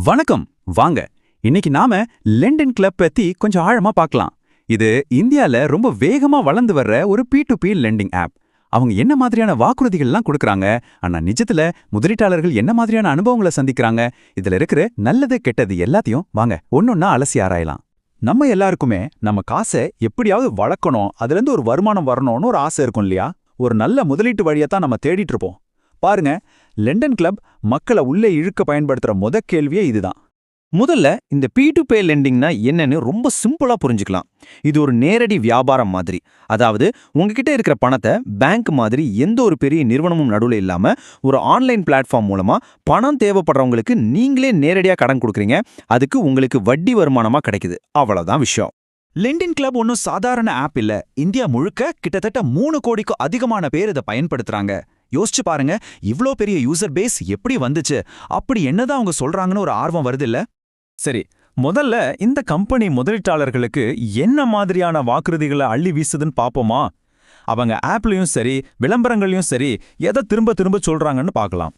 வணக்கம். வாங்க இன்னைக்கு நாம லெண்டின் கிளப் பத்தி கொஞ்சம் ஆழமா பார்க்கலாம். இது இந்தியால ரொம்ப வேகமா வளர்ந்து வர்ற ஒரு P2P லெண்டிங் ஆப். அவங்க என்ன மாதிரியான வாக்குறுதிகள்லாம் கொடுக்கறாங்க, ஆனா நிஜத்துல முதலீட்டாளர்கள் என்ன மாதிரியான அனுபவங்களை சந்திக்கிறாங்க, இதுல இருக்கிற நல்லது கெட்டது எல்லாத்தையும் வாங்க ஒன்னொன்னா அலசி ஆராயலாம். நம்ம எல்லாருக்குமே நம்ம காசை எப்படியாவது வளர்க்கணும், அதுல இருந்து ஒரு வருமானம் வரணும்னு ஒரு ஆசை இருக்கும் இல்லையா? ஒரு நல்ல முதலீட்டு வழியத்தான் நம்ம தேடிட்டு இருப்போம். பாருங்க, லண்டன் கிளப் மக்களை உள்ளே இழுக்க பயன்படுத்துற கேள்வியே இதுதான். முதல்ல இந்த P2P லெண்டிங்னா என்னன்னு ரொம்ப சிம்பிளா புரிஞ்சுக்கலாம். இது ஒரு நேரடி வியாபாரம் மாதிரி. அதாவது உங்ககிட்ட இருக்கிற பணத்தை பேங்க் மாதிரி எந்த ஒரு பெரிய நிறுவனமும் நடுவில் இல்லாம ஒரு ஆன்லைன் பிளாட்ஃபார்ம் மூலமா பணம் தேவைப்படுறவங்களுக்கு நீங்களே நேரடியா கடன் கொடுக்குறீங்க. அதுக்கு உங்களுக்கு வட்டி வருமானமா கிடைக்குது. அவ்வளவுதான் விஷயம். லெண்டின் கிளப் ஒன்னும் சாதாரண ஆப் இல்ல. இந்தியா முழுக்க கிட்டத்தட்ட 3 கோடிக்கும் அதிகமான பேர் இதை பயன்படுத்துறாங்க. யோசிச்சு பாருங்க, இவ்ளோ பெரிய யூசர் பேஸ் எப்படி வந்துச்சு, அப்படி என்னதான் அவங்க சொல்றாங்கன்னு ஒரு ஆர்வம் வருது இல்ல? சரி, முதல்ல இந்த கம்பெனி முதலீட்டாளர்களுக்கு என்ன மாதிரியான வாக்குறுதிகளை அள்ளி வீசுதுன்னு பாப்போமா? அவங்க ஆப்லயும் சரி விளம்பரங்களையும் சரி எதை திரும்ப திரும்ப சொல்றாங்கன்னு பார்க்கலாம்.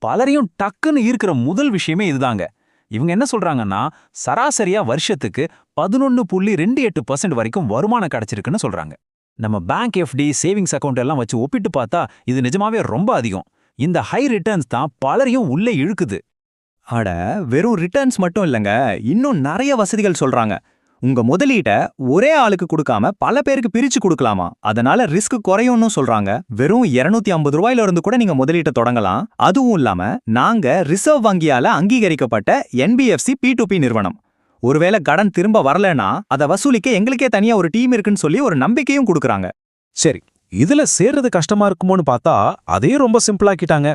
பலரையும் டக்குன்னு ஈர்க்கிற முதல் விஷயமே இதுதாங்க. இவங்க என்ன சொல்றாங்கன்னா, சராசரியா வருஷத்துக்கு 11.28% வரைக்கும் வருமானம் கிடைச்சிருக்குன்னு சொல்றாங்க. நம்ம பேங்க் எஃப்டி சேவிங்ஸ் அக்கௌண்ட் எல்லாம் வச்சு ஒப்பிட்டு பார்த்தா இது நிஜமாவே ரொம்ப அதிகம். இந்த ஹை ரிட்டர்ன்ஸ் தான் பலரையும் உள்ளே இழுக்குது. அட, வெறும் ரிட்டர்ன்ஸ் மட்டும் இல்லைங்க, இன்னும் நிறைய வசதிகள் சொல்றாங்க. உங்க முதலீட்ட ஒரே ஆளுக்கு கொடுக்காம பல பேருக்கு பிரிச்சு கொடுக்கலாமா, அதனால ரிஸ்க் குறையும்னு சொல்றாங்க. வெறும் 250 ரூபாயில இருந்து கூட நீங்க முதலீட்ட தொடங்கலாம். அதுவும் இல்லாம நாங்க ரிசர்வ் வங்கியால அங்கீகரிக்கப்பட்ட NBFC P2P நிறுவனம். ஒருவேளை கடன் திரும்ப வரலனா அதை வசூலிக்க எங்களுக்கே தனியா ஒரு டீம் இருக்குன்னு சொல்லி ஒரு நம்பிக்கையும் கொடுக்கறாங்க. சரி, இதுல சேர்றது கஷ்டமா இருக்குமோன்னு பார்த்தா அதையும் ரொம்ப சிம்பிளாக்கிட்டாங்க.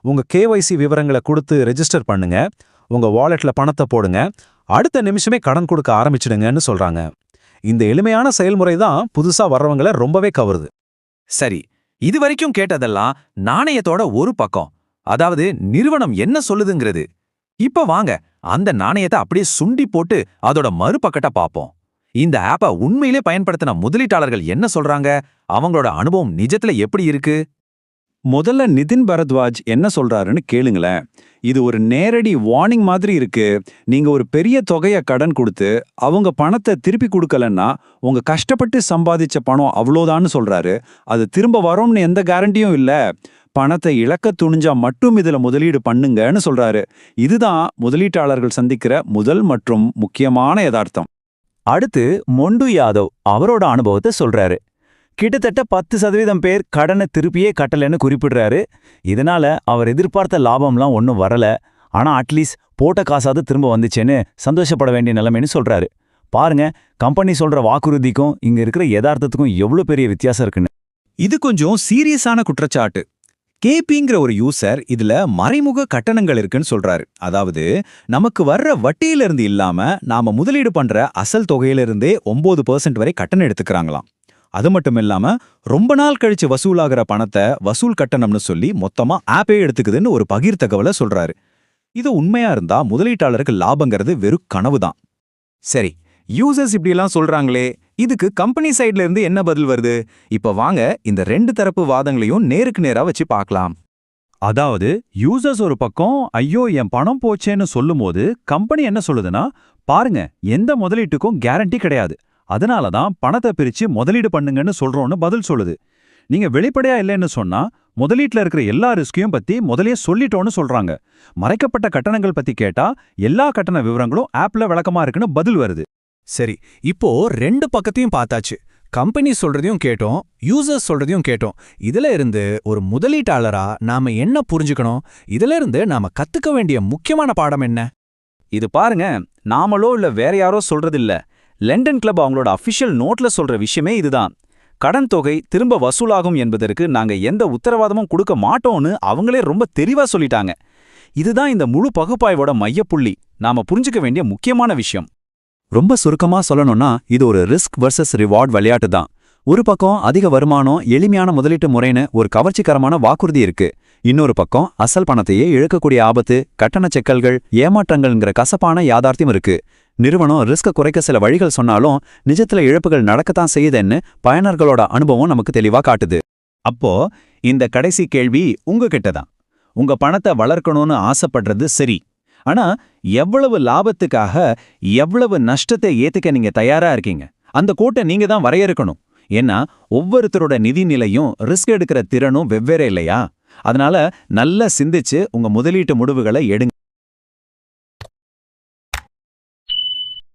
உங்க KYC விவரங்களை கொடுத்து ரெஜிஸ்டர் பண்ணுங்க, உங்க வாலெட்ல பணத்தை போடுங்க, அடுத்த நிமிஷமே கடன் கொடுக்க ஆரம்பிச்சிடுங்கன்னு சொல்றாங்க. இந்த எளிமையான செயல்முறை தான் புதுசா வர்றவங்களை ரொம்பவே கவருது. சரி, இது வரைக்கும் கேட்டதெல்லாம் நாணயத்தோட ஒரு பக்கம், அதாவது நிறுவனம் என்ன சொல்லுதுங்கிறது. இப்ப வாங்க அந்த நாணயத்தை அப்படியே சுண்டி போட்டு அதோட மறுபக்கத்தை பார்ப்போம். இந்த ஆப்பை உண்மையிலே பயன்படுத்தின முதலீட்டாளர்கள் என்ன சொல்றாங்க, அவங்களோட அனுபவம் நிஜத்துல எப்படி இருக்கு? முதல்ல நிதின் பரத்வாஜ் என்ன சொல்றாருன்னு கேளுங்களேன். இது ஒரு நேரடி வார்னிங் மாதிரி இருக்கு. நீங்க ஒரு பெரிய தொகையை கடன் கொடுத்து அவங்க பணத்தை திருப்பி கொடுக்கலன்னா உங்க கஷ்டப்பட்டு சம்பாதிச்ச பணம் அவ்வளோதான்னு சொல்றாரு. அது திரும்ப வரும்னு எந்த கேரண்டியும் இல்ல. பணத்தை இழக்க துணிஞ்சா மட்டும் இதுல முதலீடு பண்ணுங்கன்னு சொல்றாரு. இதுதான் முதலீட்டாளர்கள் சந்திக்கிற முதல் மற்றும் முக்கியமான யதார்த்தம். அடுத்து மொண்டு யாதவ் அவரோட அனுபவத்தை சொல்றாரு. கிட்டத்தட்ட 10% பேர் கடனை திருப்பியே கட்டலன்னு குறிப்பிடுறாரு. இதனால அவர் எதிர்பார்த்த லாபம்லாம் ஒன்றும் வரல, ஆனா அட்லீஸ்ட் போட்ட காசாவது திரும்ப வந்துச்சேன்னு சந்தோஷப்பட வேண்டிய நிலைமைன்னு சொல்றாரு. பாருங்க, கம்பெனி சொல்ற வாக்குறுதிக்கும் இங்க இருக்கிற யதார்த்தத்துக்கும் எவ்வளவு பெரிய வித்தியாசம் இருக்குன்னு. இது கொஞ்சம் சீரியஸான குற்றச்சாட்டு. கேபிங்கிற ஒரு யூசர் இதுல மறைமுக கட்டணங்கள் இருக்குன்னு சொல்றாரு. அதாவது நமக்கு வர்ற வட்டியிலிருந்து இல்லாம நாம முதலீடு பண்ற அசல் தொகையிலிருந்தே 9% வரை கட்டணம் எடுத்துக்கிறாங்களாம். அது மட்டும் இல்லாம ரொம்ப நாள் கழிச்சு வசூலாகிற பணத்தை வசூல் கட்டணம்னு சொல்லி மொத்தமா ஆப்பே எடுத்துக்குதுன்னு ஒரு பகிர் தகவலை சொல்றாரு. இது உண்மையா இருந்தா முதலீட்டாளருக்கு லாபங்கிறது வெறும் கனவுதான். சரி, யூசர்ஸ் இப்படியெல்லாம் சொல்றாங்களே, இதுக்கு கம்பெனி சைட்ல இருந்து என்ன பதில் வருது? இப்ப வாங்க இந்த 2 தரப்பு வாதங்களையும் நேருக்கு நேரா வச்சு பார்க்கலாம். அதாவது யூசர்ஸ் ஒரு பக்கம் ஐயோ என் பணம் போச்சேன்னு சொல்லும்போது கம்பெனி என்ன சொல்லுதுன்னா, பாருங்க எந்த முதலீட்டுக்கும் கேரண்டி கிடையாது, அதனாலதான் பணத்தை பிரிச்சு முதலீடு பண்ணுங்கன்னு சொல்றோம்னு பதில் சொல்லுது. நீங்க வெளிப்படையா இல்லைன்னு சொன்னா முதலீட்டுல இருக்கிற எல்லா ரிஸ்கையும் பத்தி முதலே சொல்லிட்டோன்னு சொல்றாங்க. மறைக்கப்பட்ட கட்டணங்கள் பத்தி கேட்டா எல்லா கட்டண விவரங்களும் ஆப்ல விளக்கமா இருக்குன்னு பதில் வருது. சரி, இப்போ 2 பக்கத்தையும் பார்த்தாச்சு. கம்பெனி சொல்றதையும் கேட்டோம், யூசர்ஸ் சொல்றதையும் கேட்டோம். இதுல இருந்து ஒரு முதலீட்டாளரா நாம என்ன புரிஞ்சுக்கணும்? இதுல இருந்து நாம கத்துக்க வேண்டிய முக்கியமான பாடம் என்ன? இது பாருங்க, நாமளோ இல்ல வேற யாரோ சொல்றதில்ல. லண்டன் கிளப் அவங்களோட அஃபிஷியல் நோட்ல சொல்ற விஷயமே இதுதான். கடன் தொகை திரும்ப வசூலாகும் என்பதற்கு நாங்க எந்த உத்தரவாதமும் கொடுக்க மாட்டோம்னு அவங்களே ரொம்ப தெளிவா சொல்லிட்டாங்க. இதுதான் இந்த முழு பகுப்பாய்வோட மையப்புள்ளி, நாம புரிஞ்சுக்க வேண்டிய முக்கியமான விஷயம். ரொம்ப சுருக்கமா சொல்லணும்னா இது ஒரு ரிஸ்க் வர்சஸ் ரிவார்ட் விளையாட்டு தான். ஒரு பக்கம் அதிக வருமானம், எளிமையான முதலீட்டு முறைன்னு ஒரு கவர்ச்சிகரமான வாக்குறுதி இருக்கு. இன்னொரு பக்கம் அசல் பணத்தையே இழக்கக்கூடிய ஆபத்து, கட்டண சிக்கல்கள், ஏமாற்றங்கள்ங்கிற கசப்பான யாதார்த்தியம் இருக்கு. நிறுவனம் ரிஸ்க குறைக்க சில வழிகள் சொன்னாலும் நிஜத்துல இழப்புகள் நடக்கத்தான் செய்யுதுன்னு பயனர்களோட அனுபவம் நமக்கு தெளிவா காட்டுது. அப்போ இந்த கடைசி கேள்வி உங்ககிட்ட தான். உங்க பணத்தை வளர்க்கணும்னு ஆசைப்படுறது சரி, ஆனா எவ்வளவு லாபத்துக்காக எவ்வளவு நஷ்டத்தை ஏத்துக்க நீங்க தயாரா இருக்கீங்க, அந்த கோட்டை நீங்க தான் வரையறுக்கணும். ஏன்னா ஒவ்வொருத்தரோட நிதி நிலையும் ரிஸ்க் எடுக்கிற திறனும் வெவ்வேறு இல்லையா? அதனால நல்லா சிந்திச்சு உங்க முதலீட்டு முடிவுகளை எடுங்க.